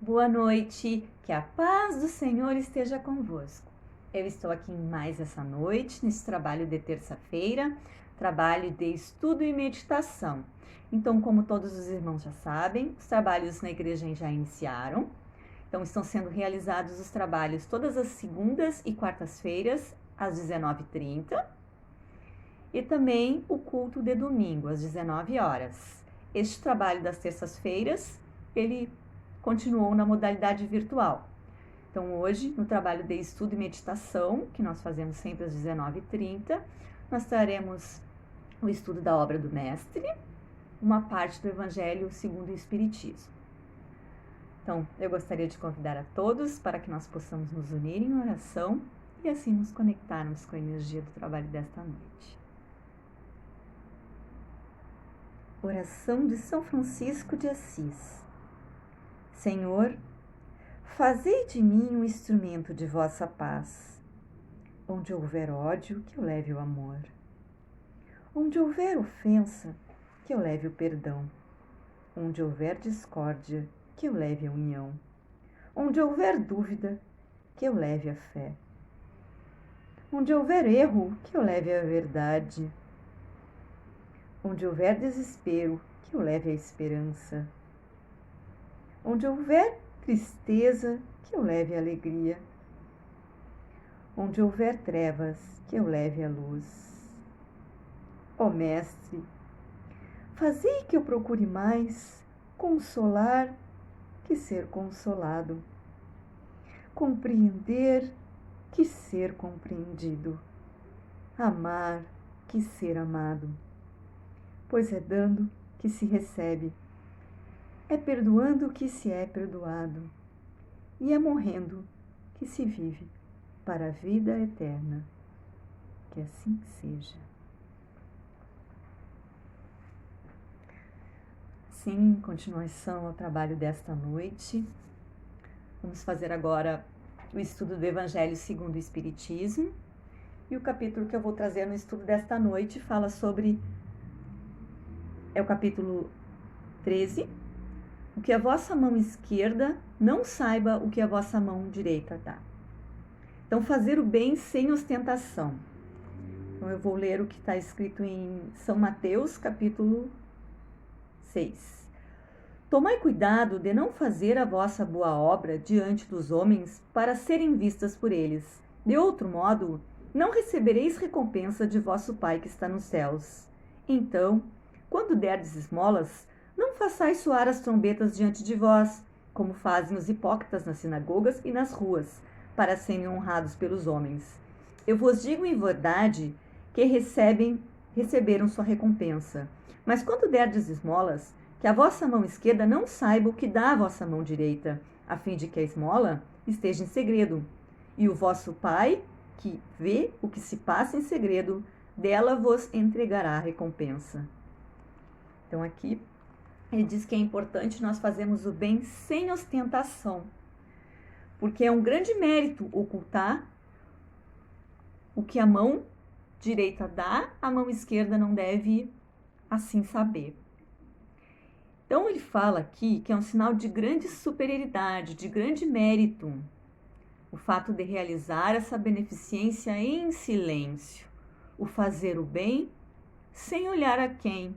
Boa noite, que a paz do Senhor esteja convosco. Eu estou aqui mais essa noite, nesse trabalho de terça-feira, trabalho de estudo e meditação. Então, como todos os irmãos já sabem, os trabalhos na igreja já iniciaram. Então, estão sendo realizados os trabalhos todas as segundas e quartas-feiras, às 19h30. E também o culto de domingo, às 19 horas. Este trabalho das terças-feiras, ele continuou na modalidade virtual. Então, hoje, no trabalho de estudo e meditação, que nós fazemos sempre às 19h30, nós traremos o estudo da obra do Mestre, uma parte do Evangelho segundo o Espiritismo. Então, eu gostaria de convidar a todos para que nós possamos nos unir em oração e assim nos conectarmos com a energia do trabalho desta noite. Oração de São Francisco de Assis. Senhor, fazei de mim um instrumento de vossa paz. Onde houver ódio, que eu leve o amor. Onde houver ofensa, que eu leve o perdão. Onde houver discórdia, que eu leve a união. Onde houver dúvida, que eu leve a fé. Onde houver erro, que eu leve a verdade. Onde houver desespero, que eu leve a esperança. Onde houver tristeza, que eu leve a alegria. Onde houver trevas, que eu leve a luz. Ó Mestre, fazei que eu procure mais consolar que ser consolado, compreender que ser compreendido, amar que ser amado, pois é dando que se recebe, é perdoando que se é perdoado, e é morrendo que se vive para a vida eterna. Que assim seja. Sim, em continuação ao trabalho desta noite, vamos fazer agora o estudo do Evangelho segundo o Espiritismo, e o capítulo que eu vou trazer no estudo desta noite fala sobre, é o capítulo 13, o que a vossa mão esquerda não saiba o que a vossa mão direita dá. Então, fazer o bem sem ostentação. Então, eu vou ler o que está escrito em São Mateus, capítulo 6. Tomai cuidado de não fazer a vossa boa obra diante dos homens para serem vistas por eles. De outro modo, não recebereis recompensa de vosso Pai que está nos céus. Então, quando derdes esmolas, não façais soar as trombetas diante de vós, como fazem os hipócritas nas sinagogas e nas ruas, para serem honrados pelos homens. Eu vos digo em verdade que receberam sua recompensa. Mas quando derdes esmolas, que a vossa mão esquerda não saiba o que dá a vossa mão direita, a fim de que a esmola esteja em segredo. E o vosso Pai, que vê o que se passa em segredo, dela vos entregará a recompensa. Então aqui ele diz que é importante nós fazermos o bem sem ostentação, porque é um grande mérito ocultar o que a mão direita dá, a mão esquerda não deve assim saber. Então ele fala aqui que é um sinal de grande superioridade, de grande mérito, o fato de realizar essa beneficência em silêncio, o fazer o bem sem olhar a quem,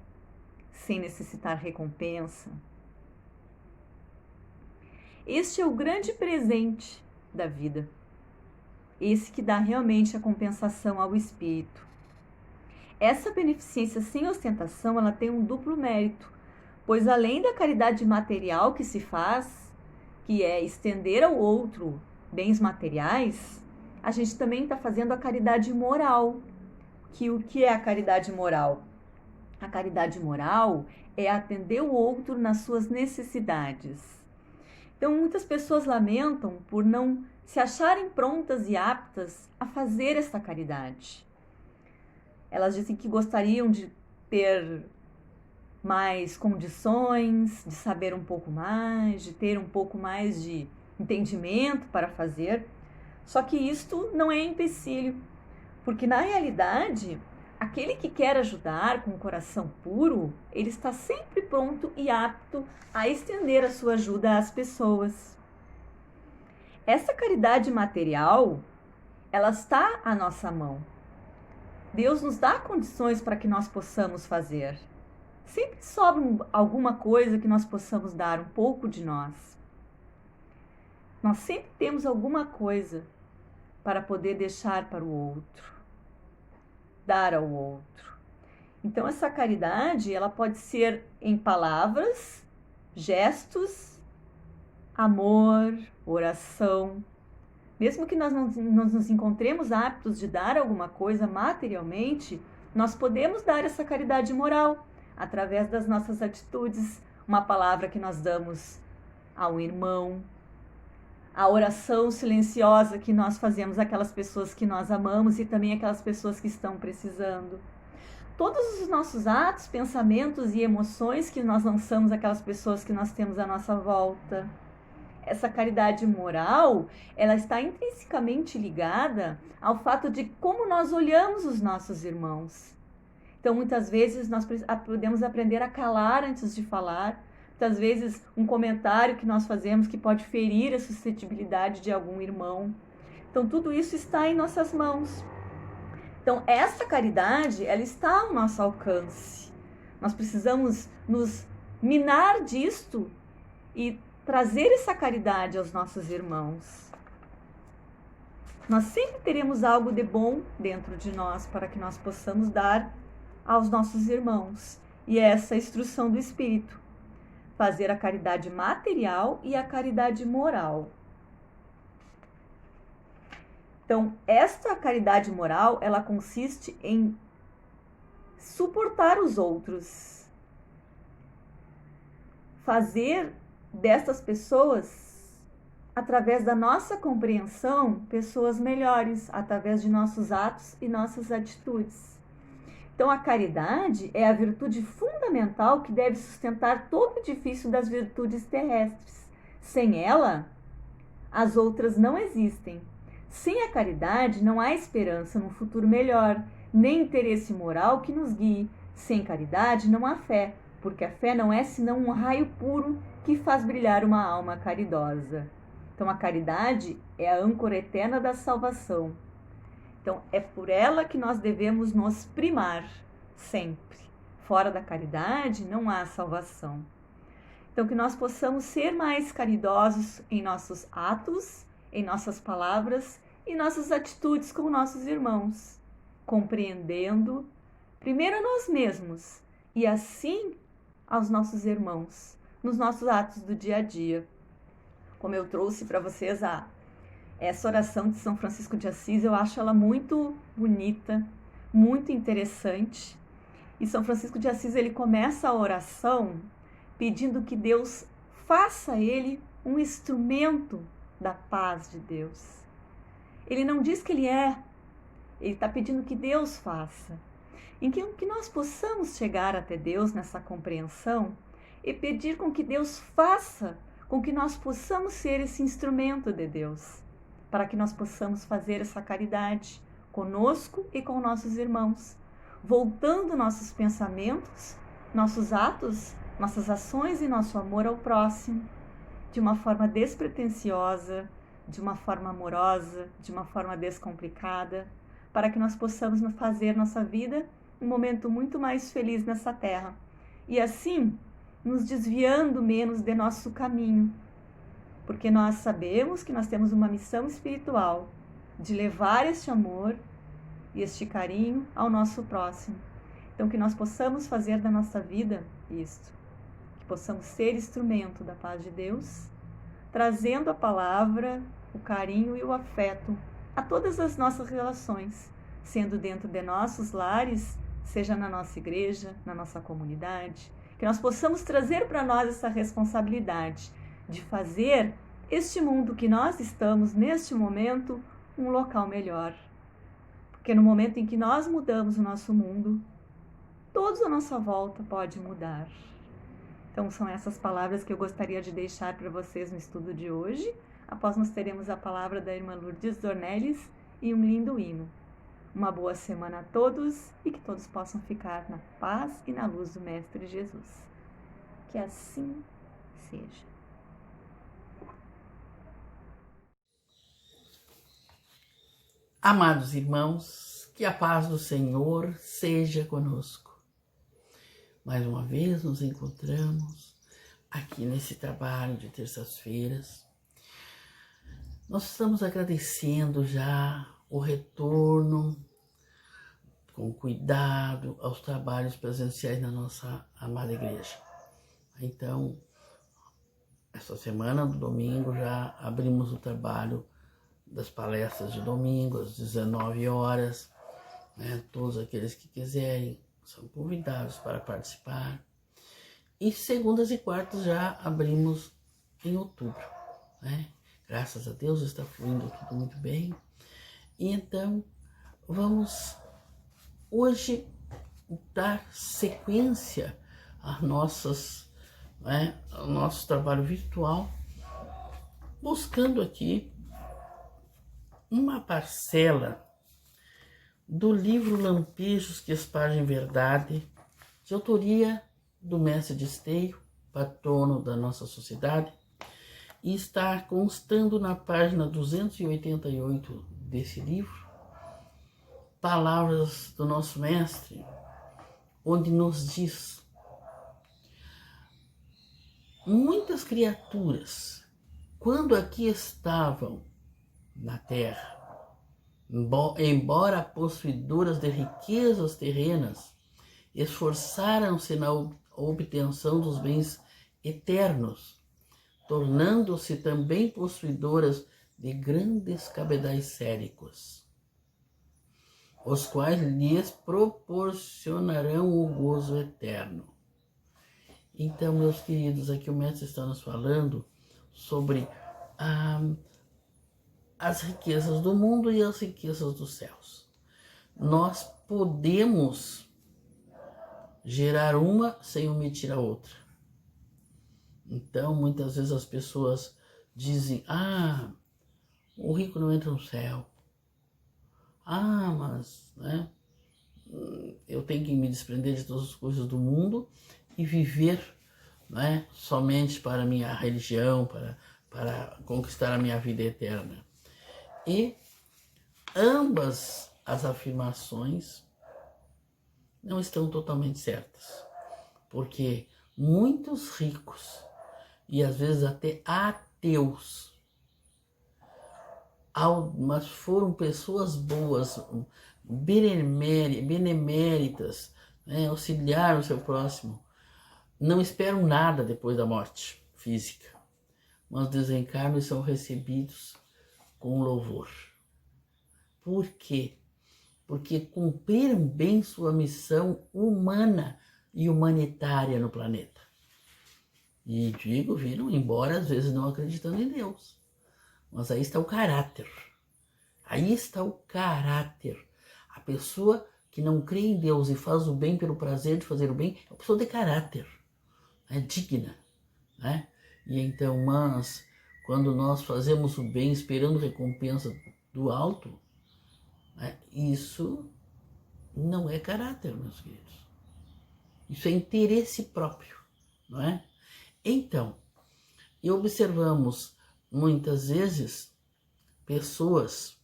sem necessitar recompensa. Este é o grande presente da vida, esse que dá realmente a compensação ao espírito. Essa beneficência sem ostentação, ela tem um duplo mérito, pois além da caridade material que se faz, que é estender ao outro bens materiais, a gente também está fazendo a caridade moral. O que é a caridade moral? A caridade moral é atender o outro nas suas necessidades. Então, muitas pessoas lamentam por não se acharem prontas e aptas a fazer esta caridade. Elas dizem que gostariam de ter mais condições, de saber um pouco mais, de ter um pouco mais de entendimento para fazer. Só que isto não é empecilho, porque na realidade aquele que quer ajudar com o coração puro, ele está sempre pronto e apto a estender a sua ajuda às pessoas. Essa caridade material, ela está à nossa mão. Deus nos dá condições para que nós possamos fazer. Sempre sobra alguma coisa que nós possamos dar, um pouco de nós. Nós sempre temos alguma coisa para poder deixar para o outro, dar ao outro. Então essa caridade, ela pode ser em palavras, gestos, amor, oração. Mesmo que nós não nos encontremos aptos de dar alguma coisa materialmente, nós podemos dar essa caridade moral através das nossas atitudes, uma palavra que nós damos ao irmão, a oração silenciosa que nós fazemos àquelas pessoas que nós amamos e também aquelas pessoas que estão precisando. Todos os nossos atos, pensamentos e emoções que nós lançamos àquelas pessoas que nós temos à nossa volta. Essa caridade moral, ela está intrinsecamente ligada ao fato de como nós olhamos os nossos irmãos. Então, muitas vezes, nós podemos aprender a calar antes de falar. Muitas vezes, um comentário que nós fazemos que pode ferir a suscetibilidade de algum irmão. Então, tudo isso está em nossas mãos. Então, essa caridade, ela está ao nosso alcance. Nós precisamos nos minar disto e trazer essa caridade aos nossos irmãos. Nós sempre teremos algo de bom dentro de nós para que nós possamos dar aos nossos irmãos. E essa é a instrução do Espírito. Fazer a caridade material e a caridade moral. Então, esta caridade moral, ela consiste em suportar os outros. Fazer destas pessoas, através da nossa compreensão, pessoas melhores, através de nossos atos e nossas atitudes. Então, a caridade é a virtude fundamental que deve sustentar todo o edifício das virtudes terrestres. Sem ela, as outras não existem. Sem a caridade, não há esperança num futuro melhor, nem interesse moral que nos guie. Sem caridade, não há fé, porque a fé não é senão um raio puro que faz brilhar uma alma caridosa. Então, a caridade é a âncora eterna da salvação. Então, é por ela que nós devemos nos primar sempre. Fora da caridade, não há salvação. Então, que nós possamos ser mais caridosos em nossos atos, em nossas palavras e nossas atitudes com nossos irmãos, compreendendo primeiro a nós mesmos e assim aos nossos irmãos, nos nossos atos do dia a dia. Como eu trouxe para vocês essa oração de São Francisco de Assis, eu acho ela muito bonita, muito interessante. E São Francisco de Assis, ele começa a oração pedindo que Deus faça ele um instrumento da paz de Deus. Ele não diz que ele está pedindo que Deus faça. Em que nós possamos chegar até Deus nessa compreensão e pedir com que Deus faça, com que nós possamos ser esse instrumento de Deus, para que nós possamos fazer essa caridade conosco e com nossos irmãos, voltando nossos pensamentos, nossos atos, nossas ações e nosso amor ao próximo, de uma forma despretensiosa, de uma forma amorosa, de uma forma descomplicada, para que nós possamos fazer nossa vida um momento muito mais feliz nessa terra. E assim, nos desviando menos de nosso caminho, porque nós sabemos que nós temos uma missão espiritual de levar este amor e este carinho ao nosso próximo. Então, que nós possamos fazer da nossa vida isto, que possamos ser instrumento da paz de Deus, trazendo a palavra, o carinho e o afeto a todas as nossas relações, sendo dentro de nossos lares, seja na nossa igreja, na nossa comunidade, que nós possamos trazer para nós essa responsabilidade de fazer este mundo que nós estamos neste momento um local melhor. Porque no momento em que nós mudamos o nosso mundo, todos à nossa volta podem mudar. Então são essas palavras que eu gostaria de deixar para vocês no estudo de hoje. Após nós teremos a palavra da irmã Lourdes Dornelles e um lindo hino. Uma boa semana a todos e que todos possam ficar na paz e na luz do Mestre Jesus. Que assim seja. Amados irmãos, que a paz do Senhor seja conosco. Mais uma vez nos encontramos aqui nesse trabalho de terças-feiras. Nós estamos agradecendo já o retorno com cuidado aos trabalhos presenciais na nossa amada igreja. Então, essa semana, no domingo, já abrimos o trabalho das palestras de domingo, às 19 horas. Todos aqueles que quiserem são convidados para participar. E segundas e quartas já abrimos em outubro. Graças a Deus está fluindo tudo muito bem. E então, vamos hoje dar sequência ao nosso trabalho virtual, buscando aqui uma parcela do livro Lampejos que Espargem Verdade, de autoria do Mestre de Esteio, patrono da nossa sociedade, e está constando na página 288 desse livro, palavras do nosso Mestre, onde nos diz: muitas criaturas, quando aqui estavam na terra, embora possuidoras de riquezas terrenas, esforçaram-se na obtenção dos bens eternos, tornando-se também possuidoras de grandes cabedais séricos, os quais lhes proporcionarão o gozo eterno. Então, meus queridos, aqui o Mestre está nos falando sobre as riquezas do mundo e as riquezas dos céus. Nós podemos gerar uma sem omitir a outra. Então, muitas vezes as pessoas dizem: o rico não entra no céu. Mas eu tenho que me desprender de todas as coisas do mundo e viver somente para a minha religião, para conquistar a minha vida eterna. E ambas as afirmações não estão totalmente certas, porque muitos ricos, e às vezes até ateus, mas foram pessoas boas, beneméritas, auxiliaram o seu próximo, não esperam nada depois da morte física, mas desencarnam e são recebidos com louvor. Por quê? Porque cumpriram bem sua missão humana e humanitária no planeta. E viram embora às vezes não acreditando em Deus. Mas aí está o caráter. Aí está o caráter. A pessoa que não crê em Deus e faz o bem pelo prazer de fazer o bem é uma pessoa de caráter. É digna. E então, mas quando nós fazemos o bem esperando recompensa do alto, isso não é caráter, meus queridos. Isso é interesse próprio, não é? Então, e observamos muitas vezes pessoas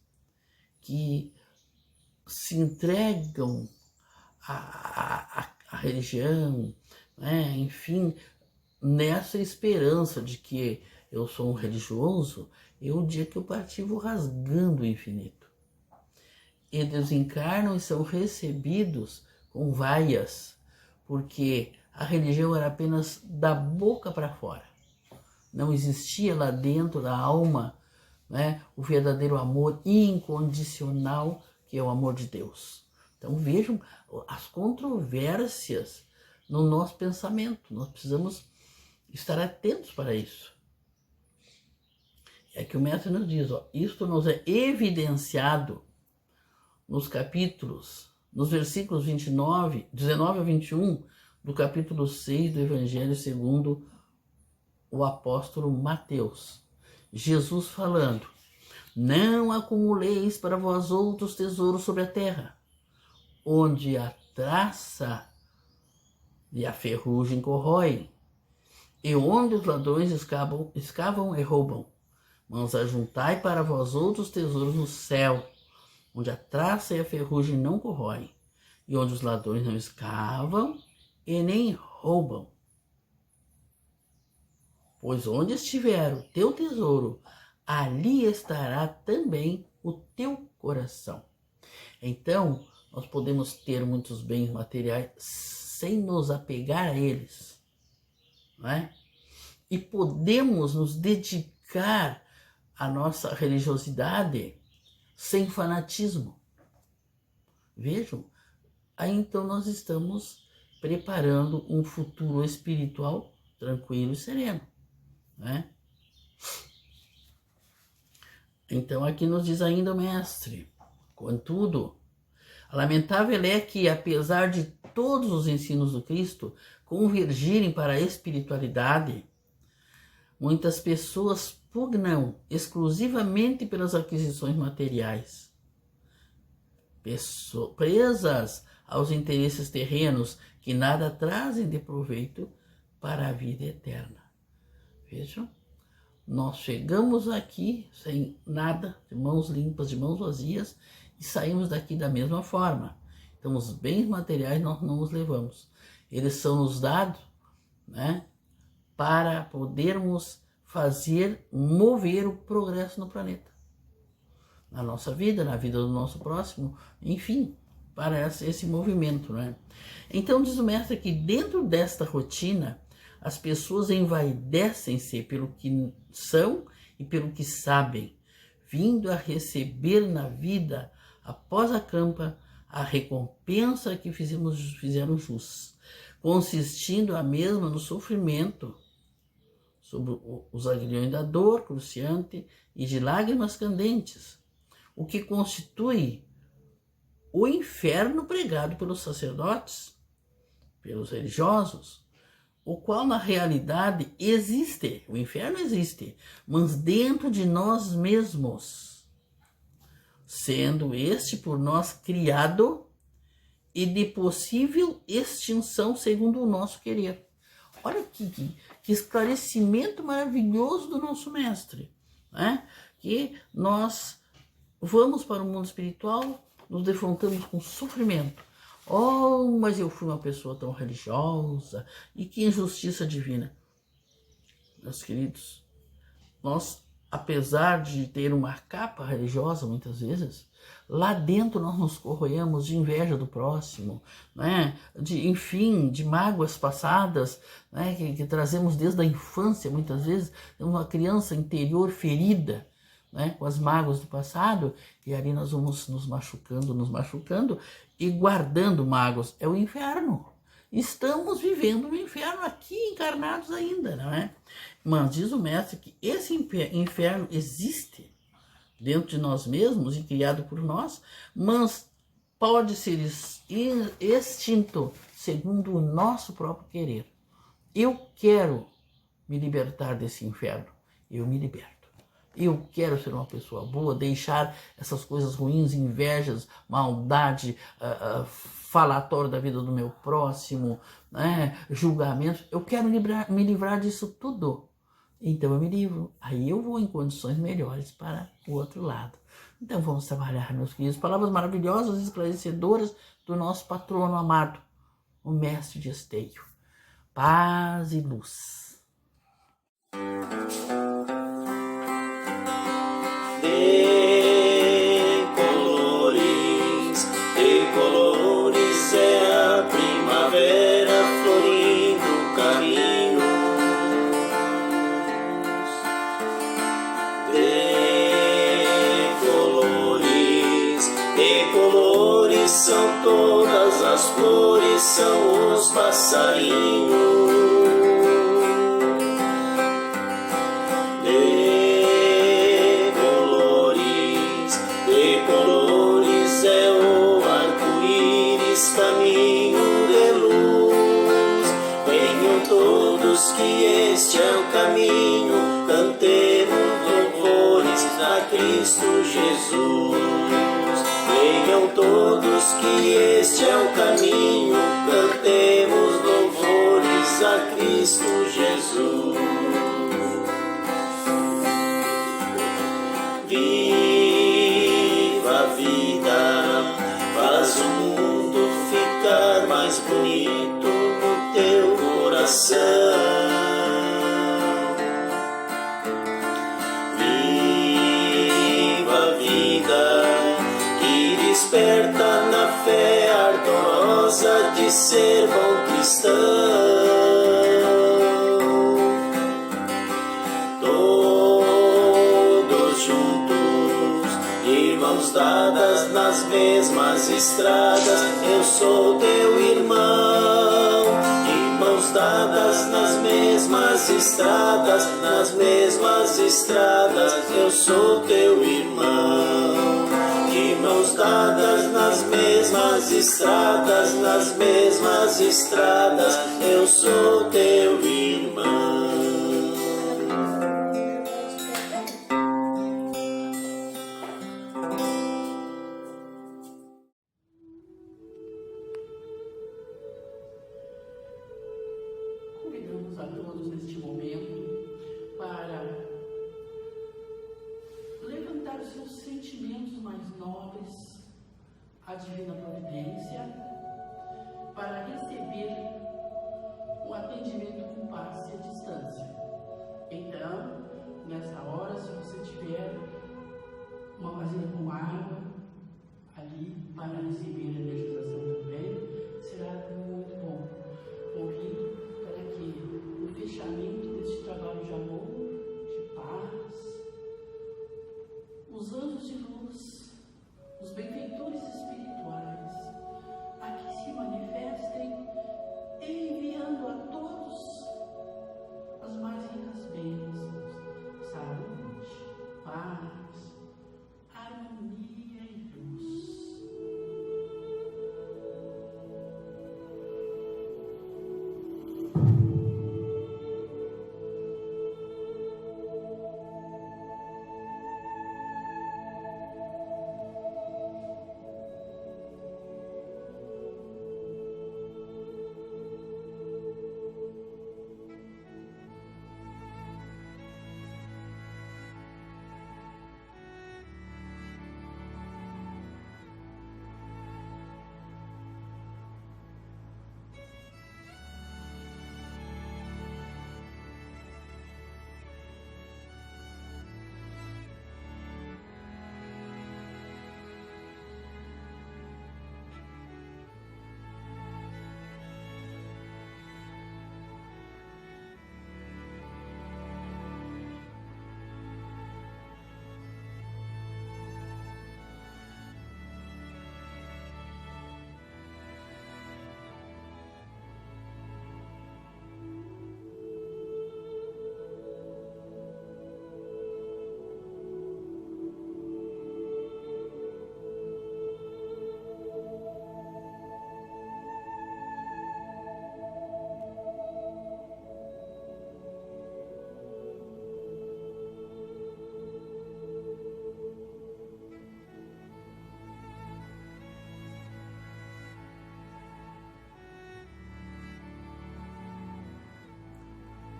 que se entregam à religião, enfim, nessa esperança de que eu sou um religioso, e o dia que eu partir vou rasgando o infinito. E desencarnam e são recebidos com vaias, porque a religião era apenas da boca para fora. Não existia lá dentro da alma o verdadeiro amor incondicional, que é o amor de Deus. Então vejam as controvérsias no nosso pensamento. Nós precisamos estar atentos para isso. É que o Mestre nos diz, isto nos é evidenciado nos versículos 19 a 21 do capítulo 6 do Evangelho segundo o apóstolo Mateus. Jesus falando: Não acumuleis para vós outros tesouros sobre a terra, onde a traça e a ferrugem corroem, e onde os ladrões escavam e roubam. Mas ajuntai para vós outros tesouros no céu, onde a traça e a ferrugem não corroem, e onde os ladrões não escavam e nem roubam. Pois onde estiver o teu tesouro, ali estará também o teu coração. Então, nós podemos ter muitos bens materiais sem nos apegar a eles, não é? E podemos nos dedicar à nossa religiosidade sem fanatismo. Vejam, aí então nós estamos preparando um futuro espiritual tranquilo e sereno, né? Então aqui nos diz ainda o mestre: contudo, lamentável é que, apesar de todos os ensinos do Cristo convergirem para a espiritualidade, muitas pessoas pugnam exclusivamente pelas aquisições materiais, presas aos interesses terrenos que nada trazem de proveito para a vida eterna. Vejam, nós chegamos aqui sem nada, de mãos limpas, de mãos vazias, e saímos daqui da mesma forma. Então os bens materiais nós não os levamos. Eles são nos dados, né, para podermos mover o progresso no planeta. Na nossa vida, na vida do nosso próximo, enfim, para esse movimento, né? Então diz o mestre que dentro desta rotina, as pessoas envaidecem-se pelo que são e pelo que sabem, vindo a receber na vida, após a campa, a recompensa que fizeram jus, consistindo a mesma no sofrimento, sobre os aguilhões da dor cruciante e de lágrimas candentes, o que constitui o inferno pregado pelos sacerdotes, pelos religiosos, o qual na realidade existe, o inferno existe, mas dentro de nós mesmos, sendo este por nós criado e de possível extinção segundo o nosso querer. Olha que esclarecimento maravilhoso do nosso mestre, né? Que nós vamos para o mundo espiritual, nos defrontamos com sofrimento. Oh, mas eu fui uma pessoa tão religiosa, e que injustiça divina. Meus queridos, nós, apesar de ter uma capa religiosa muitas vezes, lá dentro nós nos corroemos de inveja do próximo, né? Enfim, de mágoas passadas, né? que trazemos desde a infância muitas vezes, uma criança interior ferida, né, com as mágoas do passado, e ali nós vamos nos machucando e guardando mágoas. É o inferno. Estamos vivendo no inferno aqui, encarnados ainda, não é? Mas diz o mestre que esse inferno existe dentro de nós mesmos e criado por nós, mas pode ser extinto segundo o nosso próprio querer. Eu quero me libertar desse inferno, eu me liberto. Eu quero ser uma pessoa boa, deixar essas coisas ruins, invejas, maldade, falatório da vida do meu próximo, né, julgamentos. Eu quero me livrar disso tudo. Então eu me livro. Aí eu vou em condições melhores para o outro lado. Então vamos trabalhar, meus queridos. Palavras maravilhosas, esclarecedoras do nosso patrono amado, o mestre de Esteio. Paz e luz. De colores é a primavera florindo caminhos. De colores são todas as flores, são os passarinhos. É o arco-íris, caminho de luz. Venham todos que este é o caminho, cantemos louvores àquele Cristo Jesus. Venham todos que este é o caminho, cantemos louvores a Cristo Jesus. Viva a vida, faz o mundo ficar mais bonito no teu coração. Viva a vida que desperta na fé ardorosa de ser bom cristão. Mãos dadas nas mesmas estradas, eu sou teu irmão. De mãos dadas nas mesmas estradas, eu sou teu irmão. De mãos dadas nas mesmas estradas, eu sou teu irmão. Convidamos a todos neste momento para levantar os seus sentimentos mais nobres à Divina Providência, para receber um atendimento com passe à distância. Então, nessa hora, se você tiver uma vasilha com água ali para receber a energização também, será muito bom. Convido para que no fechamento deste trabalho de amor, de paz, os anjos de luz, os benfeitores espirituais, aqui se manifestem, enviando a todos as mais ricas bênçãos, saúde, paz, harmonia e luz.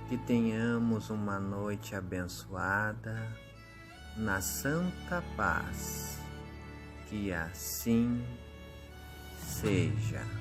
Que tenhamos uma noite abençoada na santa paz. Que assim seja.